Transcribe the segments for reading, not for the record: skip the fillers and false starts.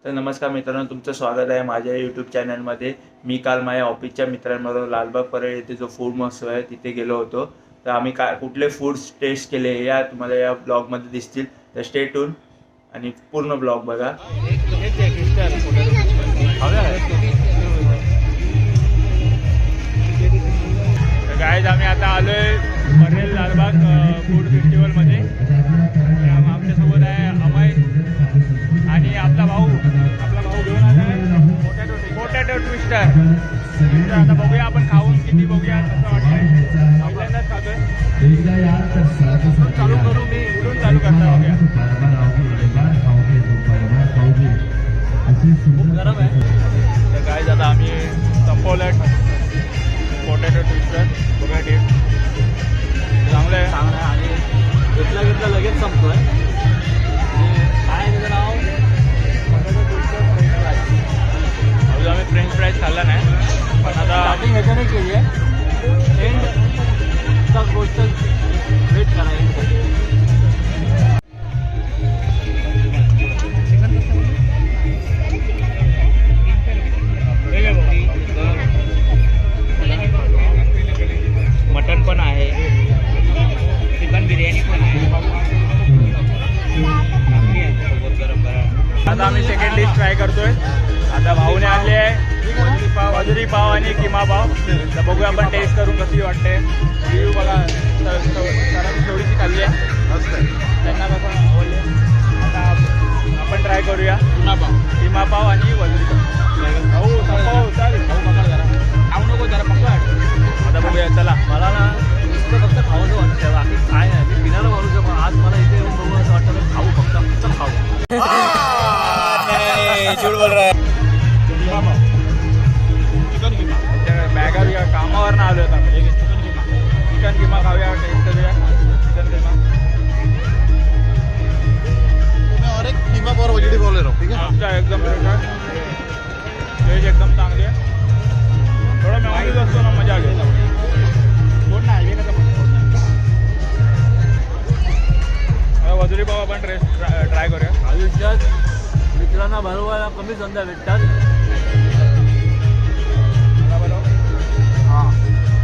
तर नमस्कार मित्रांनो, तुमचं स्वागत आहे माझ्या यूट्यूब चॅनलमध्ये. मी काल माझ्या ऑफिसच्या मित्रांबरोबर लालबाग परळ येथे जो फूड महोत्सव आहे तिथे गेलो होतो. तर आम्ही कुठले फूड्स टेस्ट केले हे या तुम्हाला या ब्लॉगमध्ये दिसतील. तर स्टे ट्यून आणि पूर्ण ब्लॉग बघा. गाईज आम्ही आता आलोय परेल लालबाग फूड फेस्टिवलमध्ये. आमच्यासोबत आहे अमय आणि आपला भाऊ घेऊन आला आहे पोटॅटो ट्विस्टर. आता बघूया आपण खाऊन किती बघूया कसं वाटतंय. पहिल्यांदाच खातोय. चालू करू मी उडून चालू करता बघूया. खूप गरम आहे. तर काय आता आम्ही संपवलं पोटॅटो ट्विस्टर. बघा टेस्ट चांगलं आहे आणि घेतला लगेच संपतोय. काय त्याचं नाव पोटॅटो ट्विस्टर फ्रेंच फ्राईज. अजून आम्ही फ्रेंच फ्राईज खाल्ला नाही पण आता स्टार्टिंग ह्याच्याने केली आहे. एंड तक गोष्ट वेट करा. मटन पण आहे, चिकन बिर्याणी पण आहे. आता आम्ही सेकंड डिश ट्राय करतोय. आता भाऊने आणले आहे वजुरी पाव आणि किमा पाव. तर बघूया आपण टेस्ट करून कशी वाटते. रिव्ह्यू बघा. सरांनी थोडीशी खाल्ली आहे, त्यांना कसं आवडले. आता आपण ट्राय करूया किमा पाव आणि वजुरी पाव. भाऊ चालेल भाऊ पकड जरा खाऊ नको जरा पकड. आता बघूया चला. मला ना नुसतं फक्त खावंसं वाटतं, बाकी काय नाही. मी पिण्याला माणूस पण आज मला इथे येऊन बघू असं वाटतं खाऊ फक्त खाऊ. झूठ बोल रहा है. चिकन किमा बॅगर या कामावर ना आलो होता. चिकन किमा खाऊया, टेस्ट करूया चिकन किमा. और एक कीमा और वजडी बोल रहा हूँ. ठीक है आमचा एकदम टेस्ट एकदम चांगली आहे. थोडा मेवानीच असतो ना, मजा घेतो. कोण नाही वजुरी पाव आपण ट्राय करूया. आयुष्यात मित्रांना बरोबर कमी संध्या भेटतात. मला बरोबर हां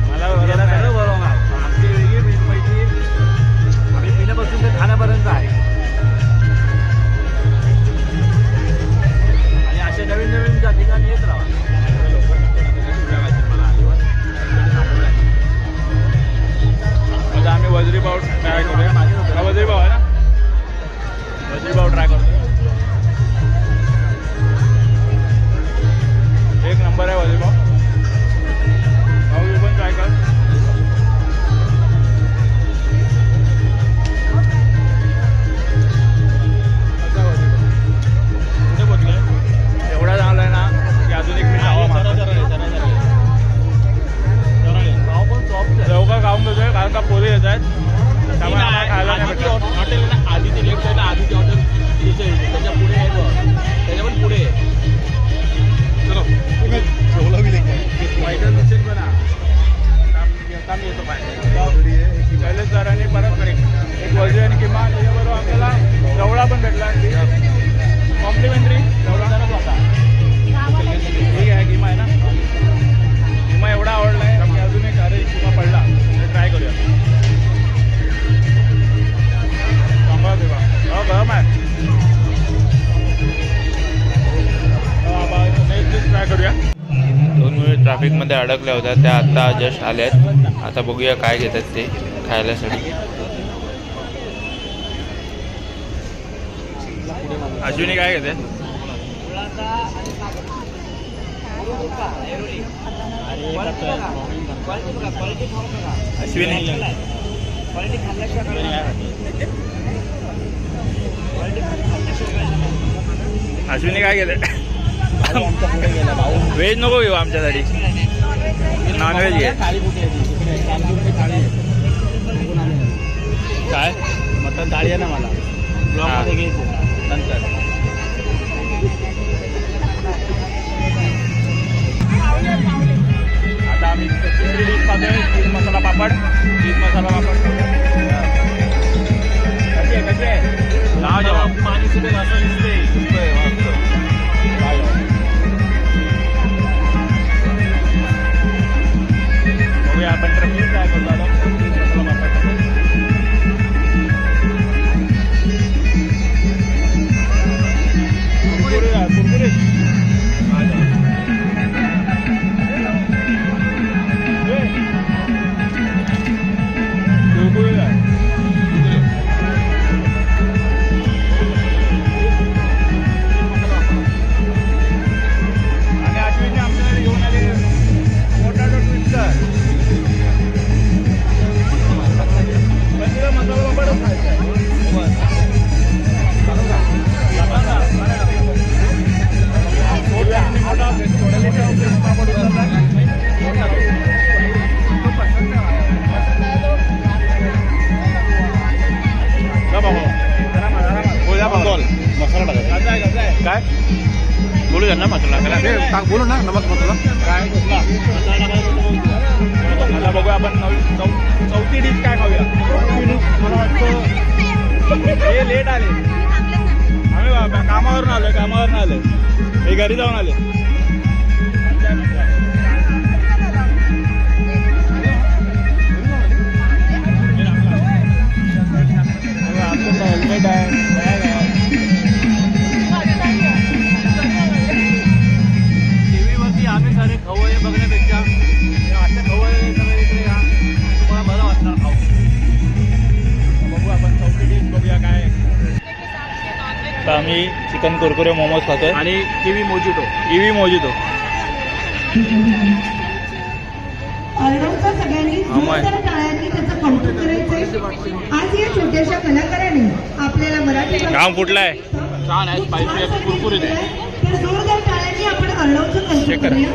मला बरोबर आमची वेगळी पैकी आम्ही पिण्यापासून ते खाण्यापर्यंत आहे. आणि अशा नवीन नवीन त्या ठिकाणी येत राहा. आता आम्ही वजरी पाव ट्राय करूया. वजरी पाव आहे ना, वजरी पाव ट्राय करतो. एक नंबर आहे वजरी पाव. भाऊ पण ट्राय कर. एवढा चांगला आहे ना की अजून एक मी खावा लवकर खाऊन घेतोय कारण का पोरी येत आहेत. त्यामुळे खायला नाही भेटत. हॉटेल आधीची लेफ्ट साईडला आधीचे हॉटेल त्याच्या पुढे आहे, त्याच्या पण पुढे आहे. चलो पैठण दिसेल पण काम येतो पाहिजे. शैलेश सरांनी परत एक वजरी आणि किंवा त्याच्याबरोबर आपल्याला जवळा पण भेटला. कॉम्प्लिमेंटरी जवळा होता. ठीक आहे. किमा आहे ना, किमा एवढा आवडला आहे की अजून एक अरे किमा पडला ट्राय करूया. चांगला किमा हो गरम आहे. नेक्स्ट ट्राय करूया. 2 वेळ ट्रॅफिकमध्ये अडकल्या होत्या, त्या आत्ता जस्ट आल्यात. आता बघूया काय घेतात ते खायलासाठी. अश्विनी काय घेते? अश्विनी अश्विनी काय घेते? व्हेज नको घेऊ आमच्यासाठी, नॉनव्हेज घे. काय मटन थाळी आहे ना मला ब्लॉगमध्ये घ्यायचं नंतर. आता आम्ही खातोय चीज मसाला पापड. चीज मसाला पापड कशी आहे? नाव जेव्हा पाणी सुद्धा असं दिसते. बोला बॉल मसाला टाकायचा. काय बोलू त्यांना मसाला टाक बोलू ना नमक मसाला. काय आता बघूया आपण चौथी डिश काय खाऊया. मला वाटतं हे लेट आले. आम्ही कामावरून आलोय हे घरी जाऊन आले. हेल्मेट आहे, बॅग आहे. टीव्हीवरती आम्ही सारे खवय्ये बघण्यापेक्षा अशा खवय्ये सगळे इकडे या तुम्हाला बरं वाटणार खाऊ. बघू आपण चौथी डिश बघूया काय. तर आम्ही चिकन कुरकुरे मोमोज खातोय आणि किवी मोजिटो. इवी मोजितो. ऑलराऊंडचा सगळ्यांनी जोरदार टाळ्यांनी त्याचं कौतुक करायचंय. आज या छोट्याशा कलाकाराने आपल्याला मराठी काम कुठलं आहे? छान आहे, स्पायसी आहे, कुरकुरीत आहे. तर जोरदार टाळ्यांनी आपण ऑलराऊंडचं कौतुक चेक करा. करूया.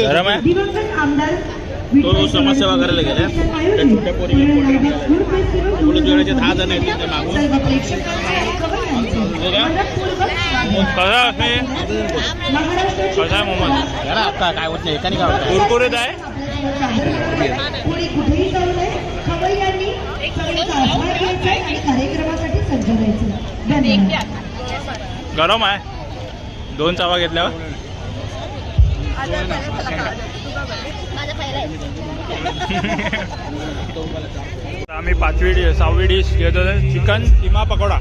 गरम आहे. दिवंगत आमदार तो समाजसेवा करायला गेले. त्या छोट्या पोरीला पोलीस वेळेचे 10 जण आहेत तिथे मागून. सर्व प्रेक्षकांचे आणि खबऱ्यांचे मनपूर्वक कसा आहे कसा आहे मोमोज? जरा काय होत नाही एकाने काय होत नाही. कुरकुरीत आहे. कोणी कुठेही जाऊ नये. खवय्यांनी सगळ्यांचा आभार घ्यायचा आणि कार्यक्रमासाठी सज्ज राहायचं. धन्यवाद. गरम आहे. 2 चावा घेतल्यावर आम्ही 6वी डिश घेतो चिकन किमा पकोडा.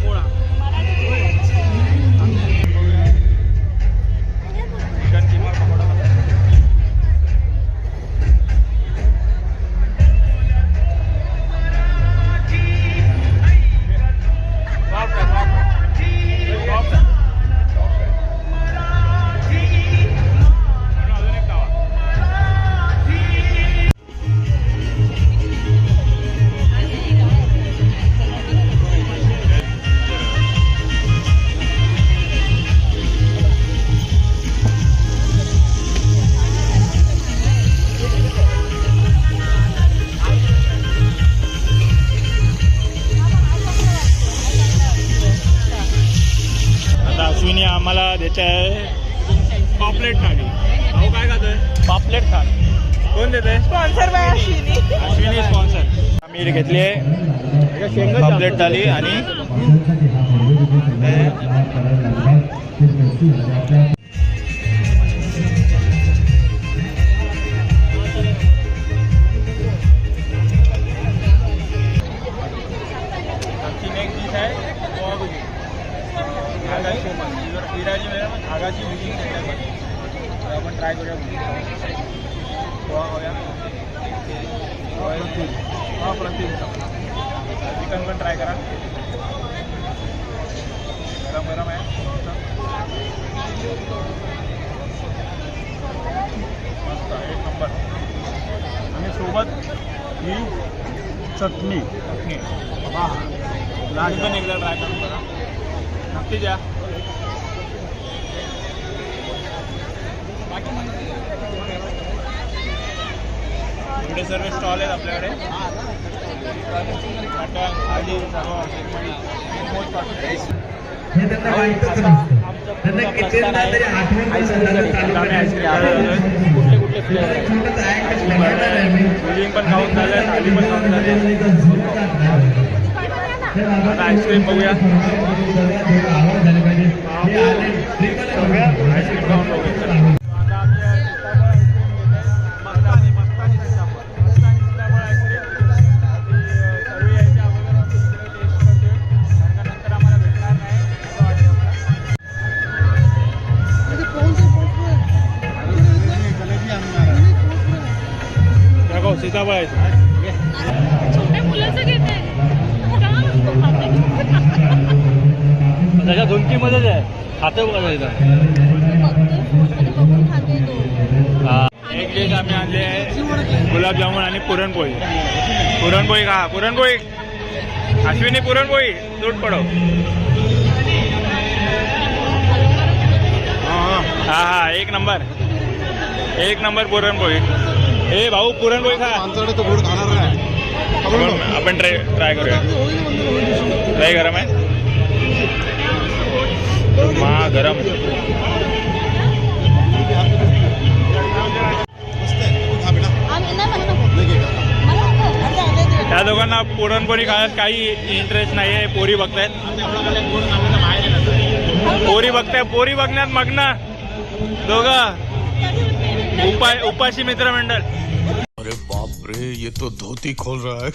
चिकन किमा पकोडा अश्विनी आम्हाला देते आहे पापलेट थाळी. भाऊ काय खातोय? पापलेट थाळी. कोण देते? Sponsor by Ashwini. Ashwini sponsor. आम्ही घेतली आहे पापलेट थाळी आणि आणखीन एक डिश आहे पोहा भजी. आगाची भजी आपण ट्राय करूया. पोहा खाऊया. प्रतिम चिकन पण ट्राय करा. गरम आहे. मस्त 1 नंबर. आणि सोबत ही चटणी. लास्ट पण एकदा ट्राय करून बघा. नक्की द्या. इकडे सर्व स्टॉल आहेत आपल्याकडे. आधी कुठले कुठले फ्लेवर पण खाऊन झालं. थाली पण खाऊन झाले. आता आईस्क्रीम बघूया. आईस्क्रीम खाऊन बघूया. सीताफळ आहे. छोट्या मुलाचं घेते त्याच्या धुंकीमध्येच आहे. खातं बघा एक डिश आम्ही आणली आहे गुलाबजामुन आणि पुरणपोळी. पुरणपोळी खा. पुरणपोळी अश्विनी पुरणपोळी दूध पडव. हा 1 नंबर. 1 नंबर पुरणपोळी. ए भाऊ पुरणपोळी खा. आमच्याकडे तो गोड खाणार नाही. आपण ट्राय करूया. लय गरम आहे मा गरम. त्या दोघांना पुरणपोळी खाण्यात काही इंटरेस्ट नाही आहे. पोरी बघतायत, पोरी बघण्यात मग्न दोघं. उपाशी मित्र मंडळ. अरे बाप रे, ये तो धोती खोल रहा है.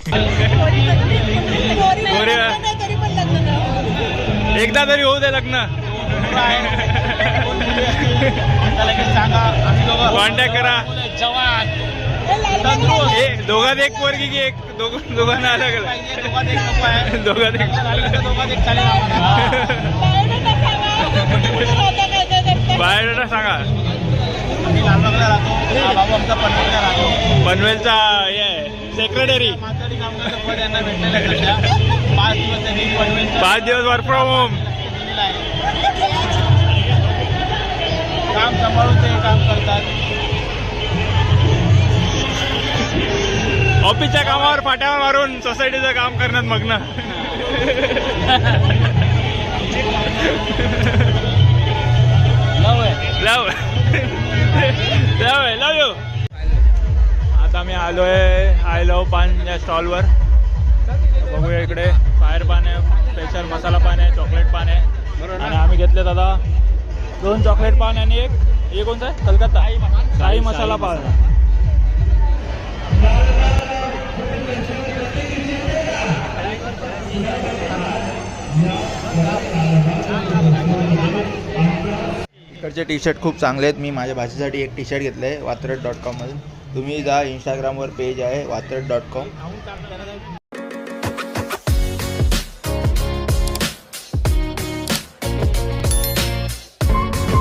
एकदा तरी होऊ दे लग्न. कॉन्टॅक्ट करा. दोघात एक पोरगी की एक दोघांना अलग अलग. दोघात एक. बायोडाटा सांगा. पनवेलचा हे सेक्रेटरी. 5 दिवस वर्क फ्रॉम होम. काम सांभाळून ते काम करतात. ऑफिसच्या कामावर फाट्यावर मारून सोसायटीचं काम करण्यात मग्न. लव यू. आता मी आलोय आय लव पान या स्टॉलवर. बघूया इकडे फायर पान आहे, स्पेशल मसाला पान आहे, चॉकलेट पान आहे. आणि आम्ही घेतले दादा 2 चॉकलेट पान आणि एक हे कोणतं आहे कलकत्ता शाही मसाला पान. इकडचे टी शर्ट खूप चांगले आहेत. मी माझ्या भाषेसाठी एक टी शर्ट घेतलं आहे वात्रट.com मधून. तुम्ही जा, इंस्टाग्रामवर पेज आहे वात्रट.com.